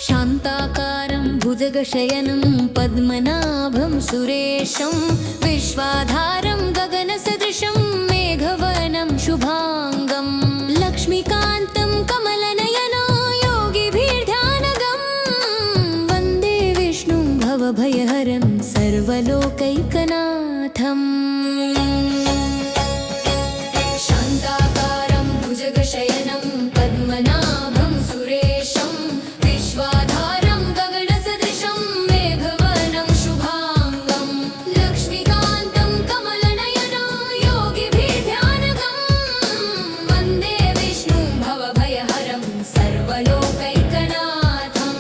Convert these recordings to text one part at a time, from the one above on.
शान्ताकारं भुजगशयनं पद्मनाभं सुरेशं विश्वाधारं गगनसदृशं मेघवर्णं शुभाङ्गं लक्ष्मीकान्तं कमलनयनो योगिभिर्ध्यानगं वन्दे विष्णुं भवभयहरं सर्वलोकैकनाथम्। शान्ताकारं भुजगशयनं पद्मनाभं सुरेशं विश्वाधारं गगनसदृशं मेघवर्णं शुभाङ्गं लक्ष्मीकान्तं कमलनयनो योगिभिर्ध्यानगं वन्दे विष्णुं भवभयहरं सर्वलोकैकनाथम्।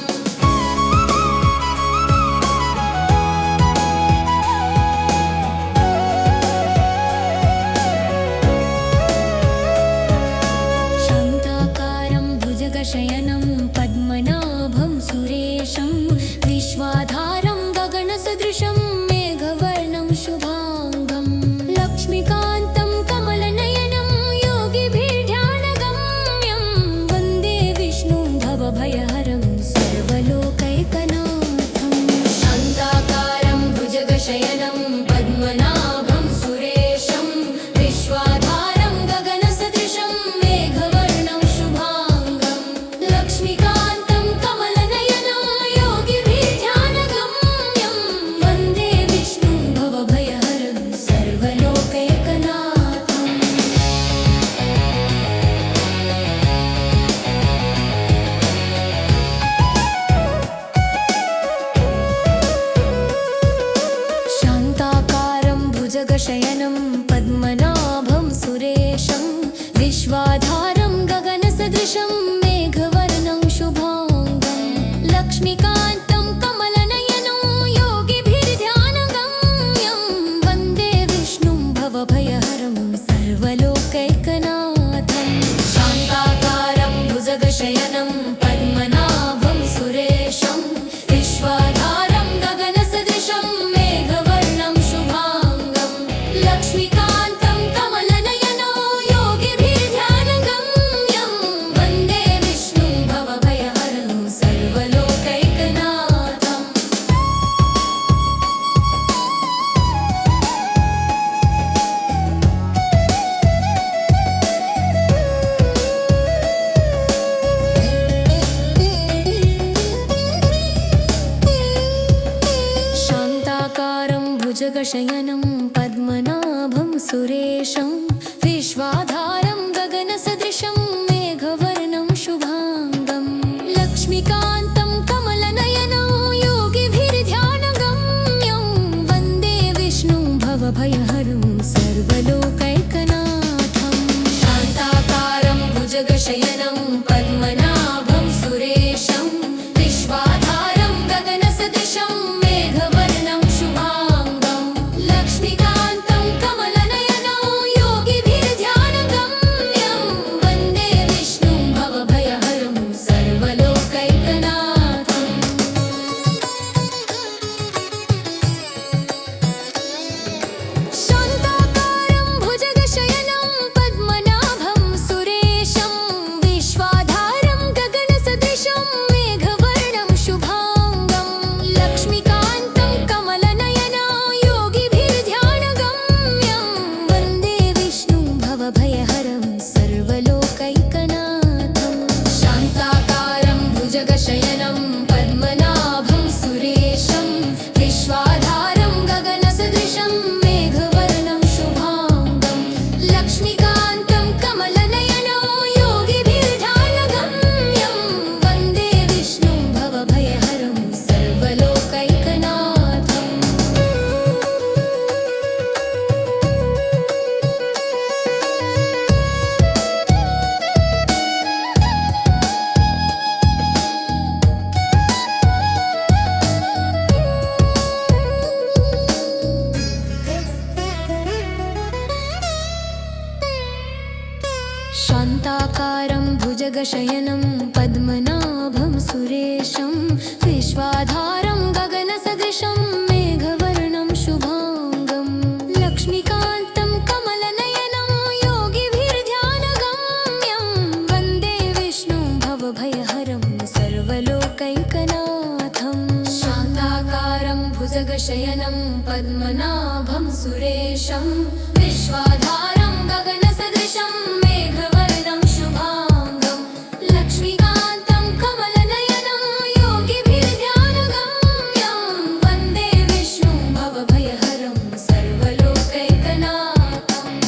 शान्ताकारं भुजगशयनं पद्मनाभं सुरेशं विश्वाधारं गगनसदृशं मेघवर्णं शुभाङ्गं लक्ष्मीकान्तं कमलनयनं योगिभिर्ध्यानगम्यं वन्दे विष्णुं भवभयहरं सर्वलोकैकनाथम्। शान्ताकारं भुजगशयनं पद्मनाभं सुरेशं विश्वाधारं गगनसदृशं मेघवर्णं शुभाङ्गं लक्ष्मीकान्तं कमलनयनं योगिभिर्ध्यानगम्यं वन्दे विष्णुं भवभयहरं सर्वलोकैकनाथम्। शान्ताकारं भुजगशयनं पद्मनाभं सुरेशं विश्वाधारं गगनसदृशं मेघवर्णं शुभाङ्गं लक्ष्मीकान्तं कमलनयनं योगिभिर्ध्यानगम्यं वन्दे विष्णुं भवभयहरं सर्वलोकैकनाथम्। शान्ताकारं भुजगशयनं पद्मनाभं सुरेशं विश्वाधारं गगनसदृशं मेघवर्णं शुभाङ्गं लक्ष्मीकान्तं कमलनयनो योगिभिर्ध्यानगम्यं वन्दे विष्णुं भवभयहरं सर्वलोकैकनाथम्। शान्ताकारं भुजगशयनं पद्मनाभं सुरेशं विश्वाधारं गगनसदृशं मेघवर्णं शुभाङ्गं लक्ष्मीकान्तं कमलनयनो योगिभिर्ध्यानगम्यं वन्दे विष्णुं भवभयहरं सर्वलोकैकनाथम्। शान्ताकारं भुजगशयनं पद्मनाभं सुरेशं विश्वाधारं गगनसदृशं मेघवर्णं शुभाङ्गं लक्ष्मीकान्तं कमलनयनो योगिभिर्ध्यानगम्यं वन्दे विष्णुं भवभयहरं सर्वलोकैकनाथम्। शान्ताकारं भुजगशयनं पद्मनाभं सुरेशं विश्वाधारं गगनसदृशं मेघवर्णं शुभाङ्गं लक्ष्मीकान्तं कमलनयनो योगिभिर्ध्यानगम्यं वन्दे विष्णुं भवभयहरं सर्वलोकैकनाथम्। शान्ताकारं भुजगशयनं पद्मनाभं सुरेशं विश्वाधारं गगनसदृशं मेघवर्णं शुभाङ्गं लक्ष्मीकान्तं कमलनयनो योगिभिर्ध्यानगम्यं वन्दे विष्णुं भवभयहरं सर्वलोकैकनाथम्। शान्ताकारं भुजगशयनं पद्मनाभं सुरेशं विश्वाधारं गगनसदृशं मेघवर्णं शुभाङ्गं लक्ष्मीकान्तं कमलनयनं योगिभिर्ध्यानगम्यं वन्दे विष्णुं भवभयहरं सर्वलोकैकनाथम्। भुजगशयनं पद्मनाभं सुरेशं विश्वाधारं गगनसदृशं मेघवर्णं शुभाङ्गं लक्ष्मीकान्तं कमलनयनं योगिभिर्ध्यानगम्यं वन्दे विष्णुं भवभयहरं सर्वलोकैकनाथम्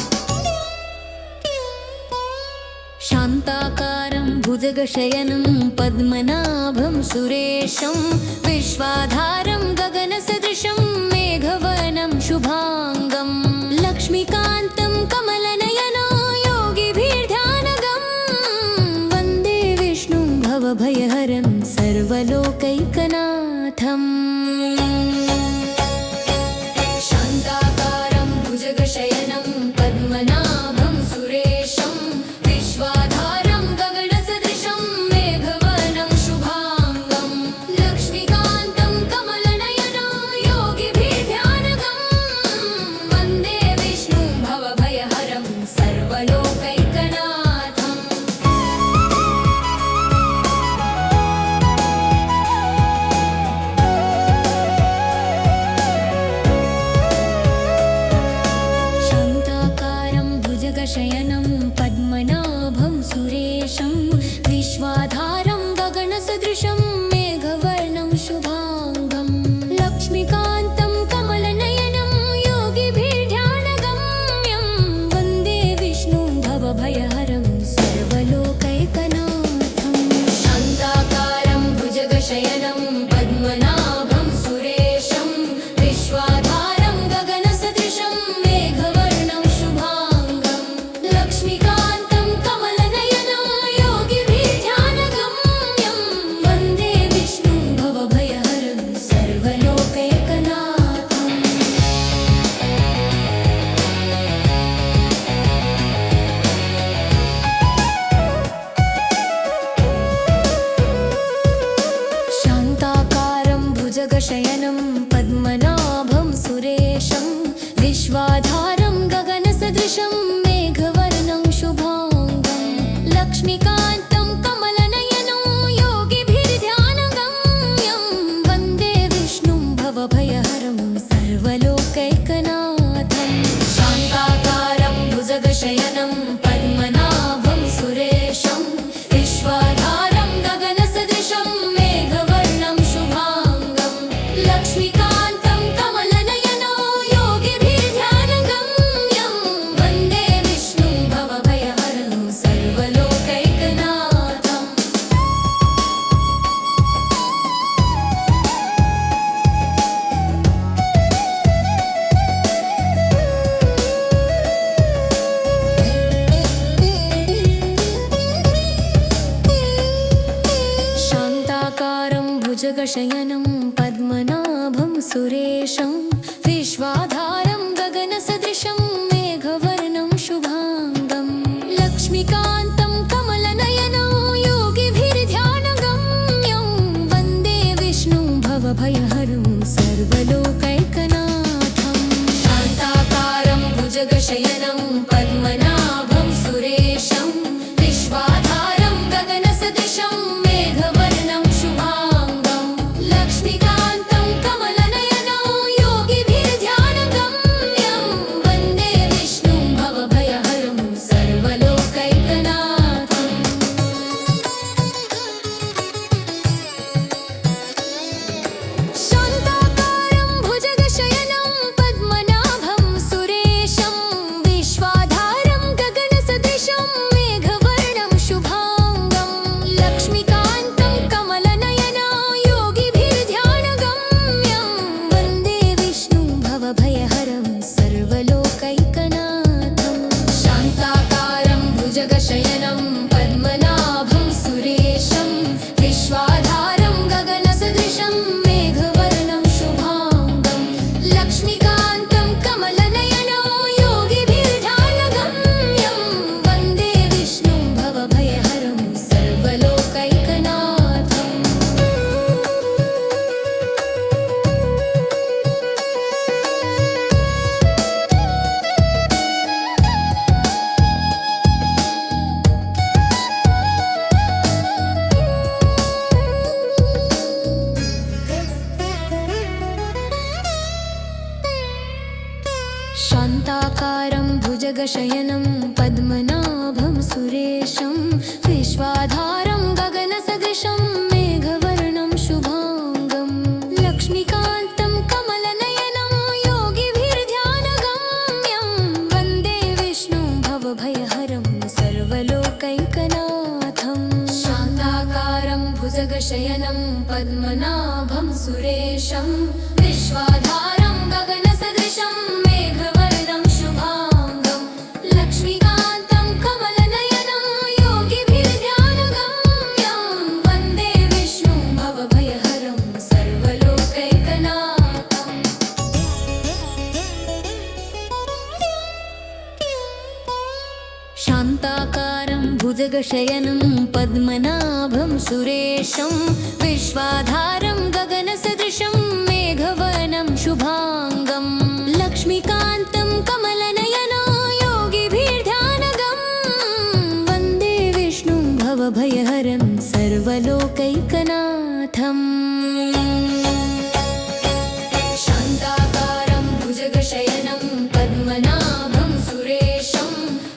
शान्ताकारं भुजगशयनं पद्मनाभं सुरेशं विश्वाधारं गगनसदृशं मेघवर्णं शुभाङ्गं लक्ष्मीकान्तं कमलनयनो योगिभिर्ध्यानगम्यं वन्दे विष्णुं भवभयहरं सर्वलोकैकनाथम् शान्ताकारं भुजगशयनं पद्मनाभं सुरेशं विश्वाधारं गगनसदृशं मेघवर्णं शुभाङ्गं लक्ष्मीकान्तं कमलनयनो योगिभिर्ध्यानगम्यं वन्दे विष्णुं भवभयहरं सर्वलोकैकनाथम् शान्ताकारं भुजगशयनं पद्मनाभं सुरेशं विश्वाधारं गगनसदृशं मेघवर्णं शुभाङ्गं लक्ष्मीकान्तं कमलनयनं योगिभिर्ध्यानगम्यं वन्दे विष्णुं भवभयहरं सर्वलोकैकनाथम् शान्ताकारं भुजगशयनं पद्मनाभं सुरेशं विश्वाधारं गगनसदृशं मेघवर्णं शुभाङ्गं लक्ष्मीकान्तं कमलनयनं योगिभिर्ध्यानगम्यं वन्दे विष्णुं भवभयहरं सर्वलोकैकनाथम् शान्ताकारं भुजगशयनं पद्मनाभं सुरेशं विश्वाधारं गगनसदृशं मेघवर्णं शुभाङ्गं लक्ष्मीकान्तं कमलनयनो योगिभिर्ध्यानगम्यं वन्दे विष्णुं भवभयहरं सर्वलोकैकनाथम् शान्ताकारं भुजगशयनं पद्मनाभं सुरेशं विश्वाधारं गगनसदृशं मेघवर्णं शुभाङ्गं लक्ष्मीकान्तं कमलनयनो योगिभिर्ध्यानगम्यं वन्दे विष्णुं भवभयहरं सर्वलोकैकनाथम् शान्ताकारं भुजगशयनं पद्मनाभं सुरेशं विश्वाधारं गगनसदृशं मेघवर्णं शुभाङ्गं लक्ष्मीकान्तं कमलनयनो योगिभिर्ध्यानगम्यं वन्दे विष्णुं भवभयहरं सर्वलोकैकनाथम् शान्ताकारं भुजगशयनं पद्मनाभं सुरेशं विश्वाधारं गगनसदृशं मेघवर्णं शुभाङ्गं लक्ष्मीकान्तं कमलनयनो योगिभिर्ध्यानगम्यं पद्मनाभं सुरेशं विश्वाधारं गगनसदृशं मेघवर्णं शुभाङ्गं लक्ष्मीकान्तं कमलनयनं योगिभिर्ध्यानगम्यं वन्दे विष्णुं भवभयहरं सर्वलोकैकनाथम्। शान्ताकारं भुजगशयनं पद्मनाभं सुरेशं विश्वाधारं गगनसदृशं मेघवर्णं शुभाङ्गं लक्ष्मीकान्तं कमलनयनं योगिभिर्ध्यानगम्यं वन्दे विष्णुं भवभयहरं सर्वलोकैकनाथम्। शान्ताकारं भुजगशयनं पद्मनाभं सुरेशं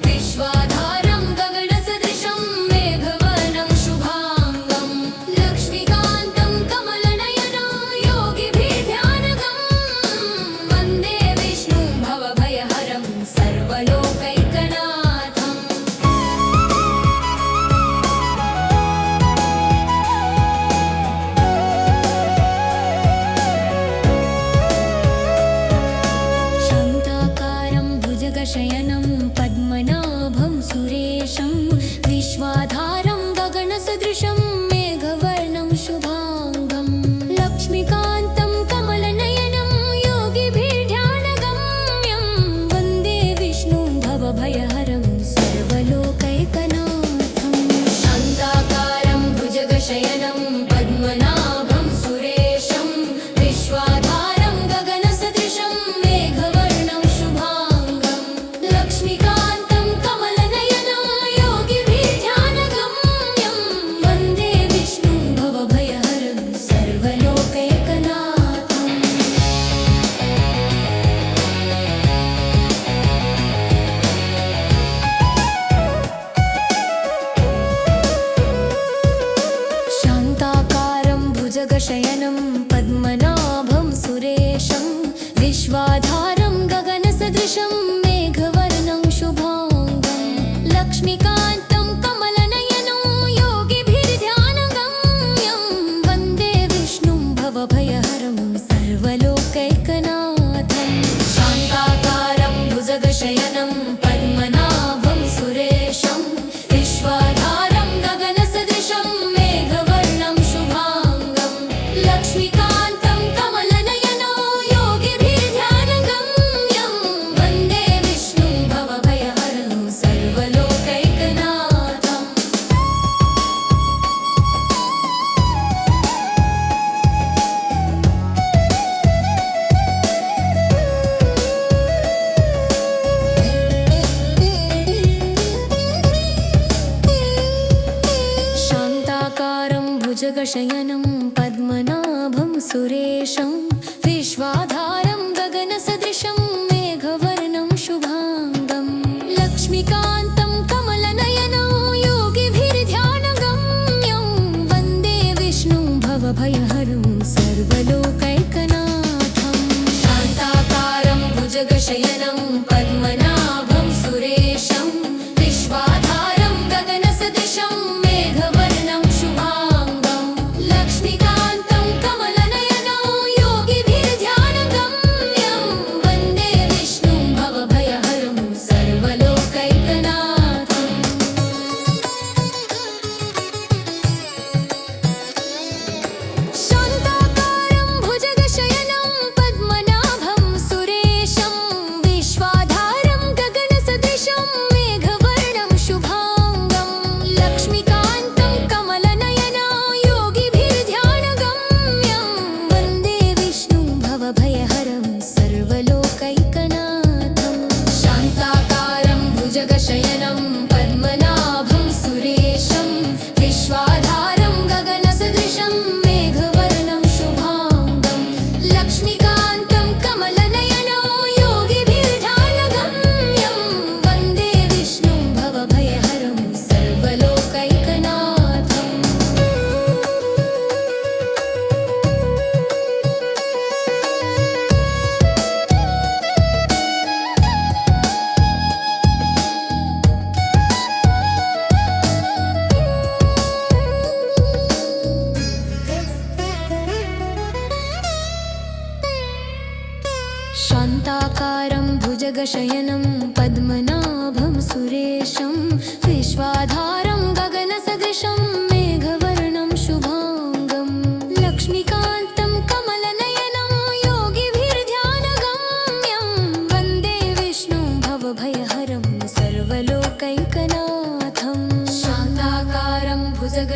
विश्वाधारं गगनसदृशं मेघवर्णं शुभाङ्गं लक्ष्मीकान्तं कमलनयनं योगिभिर्ध्यानगम्यं वन्दे विष्णुं भवभयहरं सर्वलोकैकनाथम्। शान्ताकारं भुजगशयनं पद्मनाभं सुरेशं विश्वाधारं गगनसदृशं मेघवर्णं शुभाङ्गं लक्ष्मीकान्तं कमलनयनं योगिभिर्ध्यानगम्यं वन्दे विष्णुं भवभयहरं सर्वलोकैकनाथम्। शान्ताकारं भुजगशयनं पद्मनाभं सुरेशं विश्वाधारं गगनसदृशं मेघवर्णं शुभाङ्गं लक्ष्मीकान्तं कमलनयनं योगिभिर्ध्यानगम्यं वन्दे विष्णुं भवभयहरं सर्वलोकैकनाथम्। शान्ताकारं भुजगशयनं पद्मनाभं सुरेशं विश्वाधारं गगनसदृशं मेघवर्णं शुभाङ्गं लक्ष्मीकान्तं कमलनयनं योगिभिर्ध्यानगम्यं वन्दे विष्णुं भवभयहरं सर्वलोकैकनाथम्। शान्ताकारं भुजगशयनं पद्मनाभं सुरेशं विश्वाधारं गगनसदृशं मेघवर्णं शुभाङ्गं लक्ष्मीकान्तं कमलनयनं योगिभिर्ध्यानगम्यं वन्दे विष्णुं भवभयहरं सर्वलोकैकनाथम्। शान्ताकारं भुजगशयनं पद्मनाभं सुरेशं विश्वाधारं गगनसदृशं मेघवर्णं शुभाङ्गं लक्ष्मीकान्तं कमलनयनं योगिभिर्ध्यानगम्यं वन्दे विष्णुं भवभयहरं सर्वलोकैकनाथम्। शान्ताकारं भुजगशयनं पद्मनाभं सुरेशं विश्वाधारं गगनसदृशं मेघवर्णं शुभाङ्गं लक्ष्मीकान्तं कमलनयनं योगिभिर्ध्यानगम्यं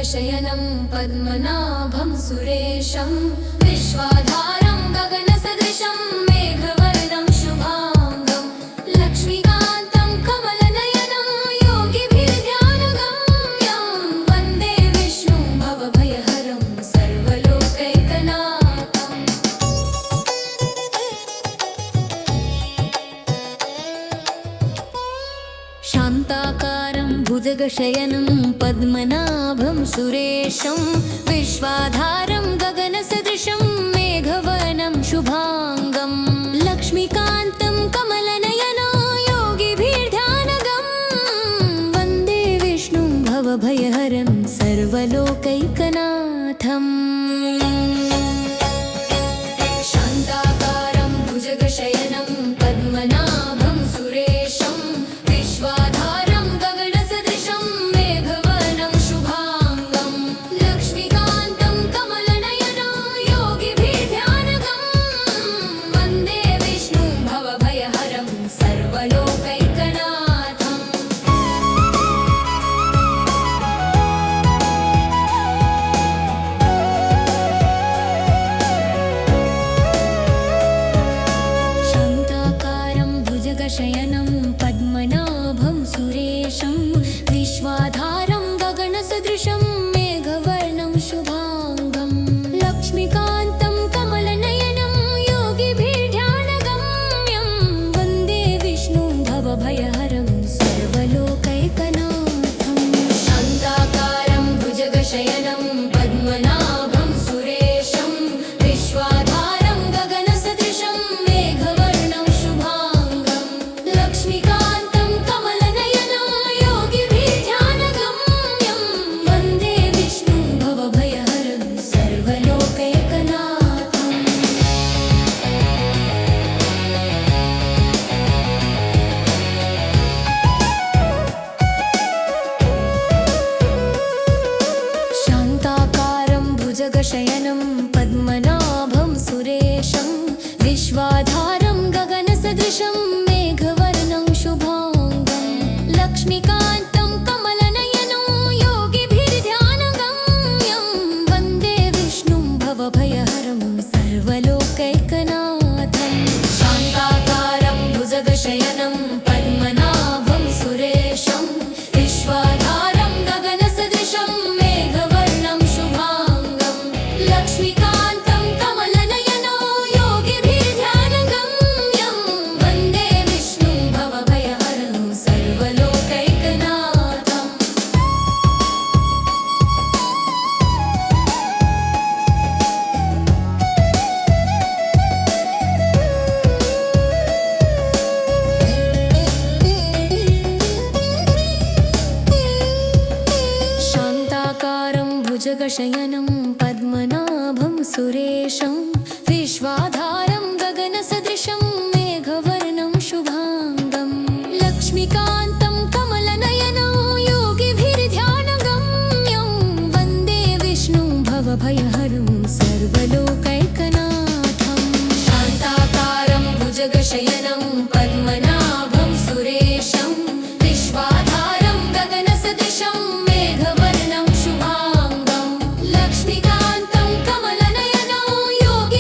भुजगशयनं पद्मनाभं सुरेशं विश्वाधारं गगनसदृशं मेघवर्णं शुभाङ्गं लक्ष्मीकान्तं कमलनयनं योगिभिर्ध्यानगम्यं वन्दे विष्णुं भवभयहरं सर्वलोकैकनाथम्। शान्ताकारं भुजगशयनं पद्मनाभं सुरेशं विश्वाधारं गगनसदृशं मेघवर्णं शुभाङ्गं लक्ष्मीकान्तं कमलनयनं योगिभिर्ध्यानगम्यं वन्दे विष्णुं भवभयहरं सर्वलोकैकनाथम्। शान्ताकारं भुजगशयनं पद्मनाभं सुरेशं विश्वाधारं गगनसदृशं मेघवर्णं शुभाङ्गं लक्ष्मीकान्तं कमलनयनं योगिभिर्ध्यानगम्यं वन्दे विष्णुं भवभयहरं सर्वलोकैकनाथम्। शान्ताकारं भुजगशयनं पद्मनाभं सुरेशं विश्वाधारं गगनसदृशं मेघवर्णं शुभाङ्गं लक्ष्मीकान्तं कमलनयनं योगिभिर्ध्यानगम्यं वन्दे विष्णुं भवभयहरं सर्वलोकैकनाथम्। शान्ताकारं भुजगशयनं पद्मनाभं सुरेशं विश्वाधारं गगनसदृशं मेघवर्णं शुभाङ्गं लक्ष्मीकान्तं कमलनयनं योगिभिर्ध्यानगम्यं वन्दे विष्णुं भवभयहरं सर्वलोकैकनाथम्। शान्ताकारं भुजगशयनं पद्मनाभं सुरेशं विश्वाधारं गगनसदृशं मेघवर्णं शुभाङ्गं लक्ष्मीकान्तं कमलनयनं योगिभिर्ध्यानगम्यं वन्दे विष्णुं भवभयहरं सर्वलोकैकनाथम्। शान्ताकारं भुजगशयनं पद्मनाभं सुरेशं विश्वाधारं गगनसदृशं मेघवर्णं शुभाङ्गं लक्ष्मीकान्तं कमलनयनं योगिभिर्ध्यानगम्यं वन्दे विष्णुं भवभयहरं सर्वलोकैकनाथम्। शान्ताकारं भुजगशयनं पद्मनाभं सुरेशं विश्वाधारं गगनसदृशं मेघवर्णं शुभाङ्गं लक्ष्मीकान्तं कमलनयनं योगिभिर्ध्यानगम्यं वन्दे विष्णुं भवभयहरं सर्वलोकैकनाथम्। शान्ताकारं भुजगशयनं पद्मनाभं सुरेशं विश्वाधारं गगनसदृशं मेघवर्णं शुभाङ्गं लक्ष्मीकान्तं कमलनयनं योगिभिर्ध्यानगम्यं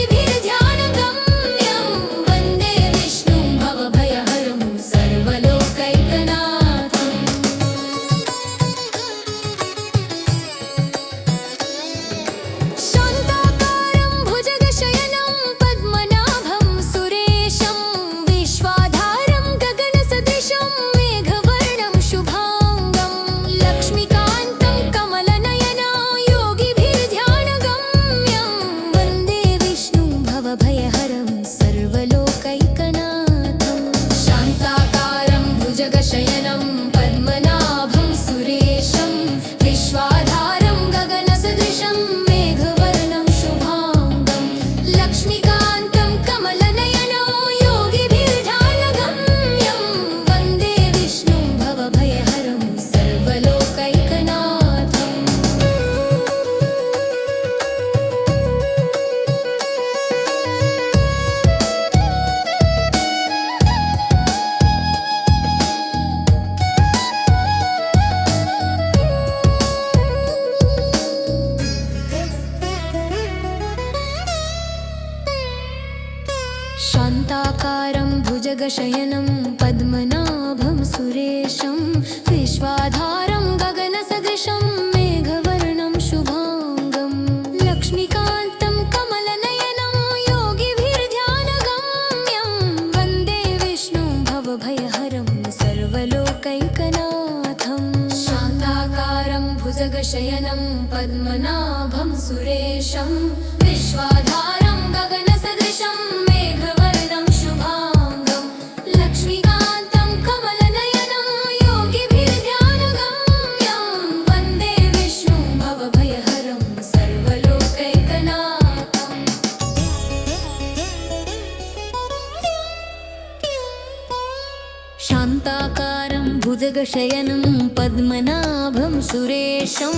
भुजगशयनं पद्मनाभं सुरेशं विश्वाधारं गगनसदृशं मेघवर्णं शुभाङ्गं लक्ष्मीकान्तं कमलनयनं योगिभिर्ध्यानगम्यं वन्दे विष्णुं भवभयहरं सर्वलोकैकनाथं शान्ताकारं भुजगशयनं पद्मनाभं सुरेशं विश्वाधारं गगनसदृशं मेघवर्णं शुभाङ्गं लक्ष्मीकान्तं कमलनयनं योगिभिर्ध्यानगम्यं वन्दे विष्णुं भवभयहरं सर्वलोकैकनाथम् शान्ताकारं भुजगशयनं पद्मनाभं सुरेशं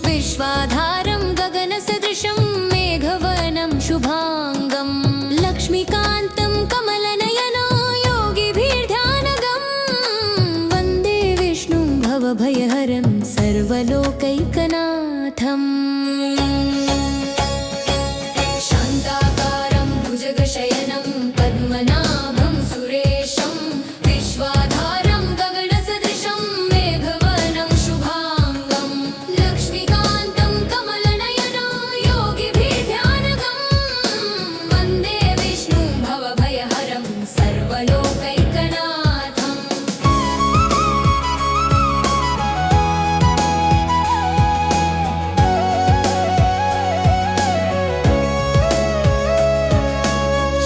विश्वाधारं गगनसदृशं मेघवर्णं शुभाङ्गं लक्ष्मीकान्तं कमलनयनो योगिभिर्ध्यानगं वन्दे विष्णुं भवभयहरं सर्वलोकैकनाथम् शान्ताकारं भुजगशयनं पद्मनाभं सुरेशं विश्वाधारं गगनसदृशं मेघवर्णं शुभाङ्गं लक्ष्मीकान्तं कमलनयनो योगिभिर्ध्यानगं वन्दे विष्णुं भवभयहरं सर्वलोकैकनाथम्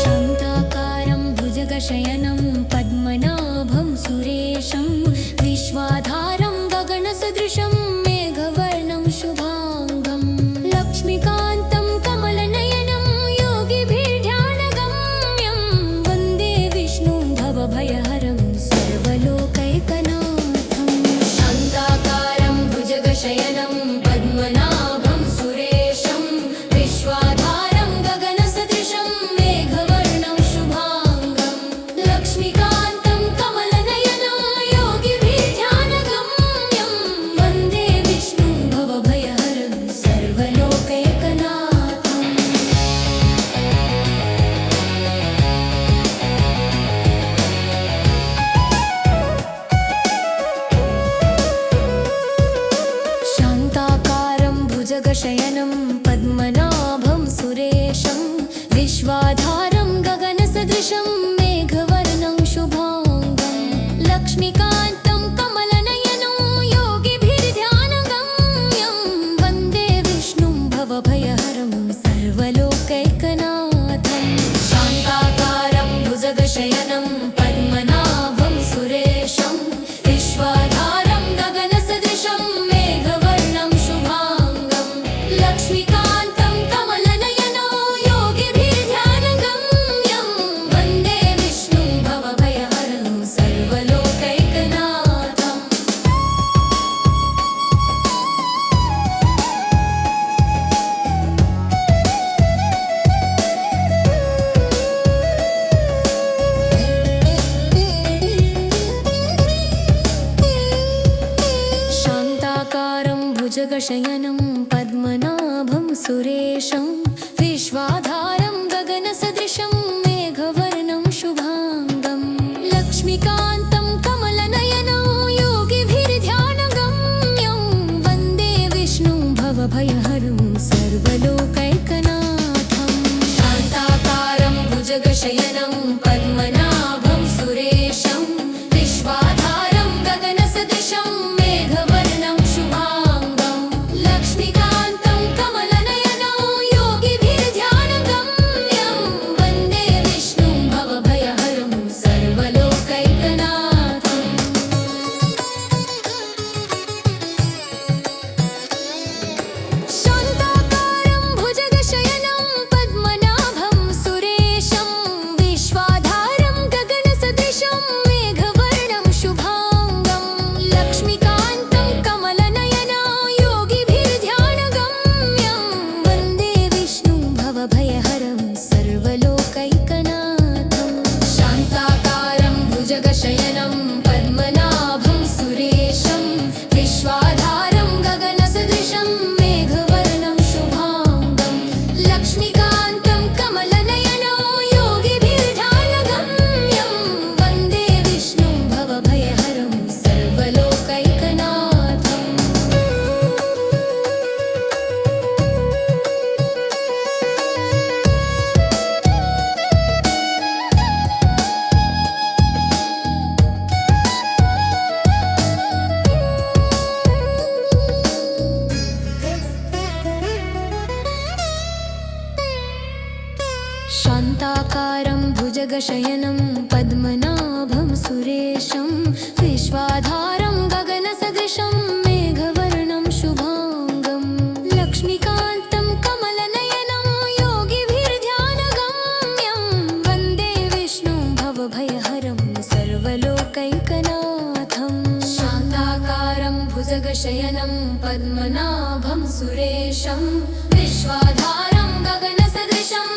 शान्ताकारं भुजगशयनं पद्मनाभं सुरेशं विश्वाधारं गगनसदृशं मेघवर्णं शुभाङ्गं लक्ष्मीकान्तं कमलनयनं योगिभिर्ध्यानगम्यं वन्दे विष्णुं भवभयहरं सर्वलोकैकनाथम् शान्ताकारं भुजगशयनं पद्मनाभं सुरेशं विश्वाधारं गगनसदृशं मेघवर्णं शुभाङ्गं लक्ष्मीकान्तं कमलनयनो योगिभिर्ध्यानगम्यं वन्दे विष्णुं भवभयहरं सर्वलोकैकनाथम् शान्ताकारं भुजगशयनं पद्मनाभं सुरेशं विश्वाधारं गगनसदृशं मेघवर्णं शुभाङ्गं लक्ष्मीकान्तं कमलनयनो योगिभिर्ध्यानगम्यं वन्दे विष्णुं भवभयहरं सर्वलोकैकनाथम् शान्ताकारं भुजगशयनं पद्मनाभं सुरेशं विश्वाधारं गगनसदृशं मेघवर्णं शुभाङ्गं लक्ष्मीकान्तं कमलनयनो योगिभिर्ध्यानगम्यं वन्दे विष्णुं भवभयहरं सर्वलोकैकनाथम् शान्ताकारं भुजगशयनं पद्मनाभं सुरेशं विश्वाधारं गगनसदृशं मेघवर्णं शुभाङ्गं लक्ष्मीकान्तं कमलनयनो योगिभिर्ध्यानगम्यं वन्दे विष्णुं भवभयहरं सर्वलोकैकनाथम् शान्ताकारं भुजगशयनं पद्मनाभं सुरेशं विश्वाधारं गगनसदृशं मेघवर्णं शुभाङ्गं लक्ष्मीकान्तं कमलनयनो योगिभिर्ध्यानगम्यं वन्दे विष्णुं भवभयहरं सर्वलोकैकनाथम् शान्ताकारं भुजगशयनं पद्मनाभं सुरेशं विश्वाधारं गगनसदृशं मेघवर्णं शुभाङ्गं लक्ष्मीकान्तं कमलनयनं योगिभिर्ध्यानगम्यं वन्दे विष्णुं भवभयहरं सर्वलोकैकनाथं शान्ताकारं भुजगशयनं पद्मनाभं सुरेशं विश्वाधारं गगनसदृशं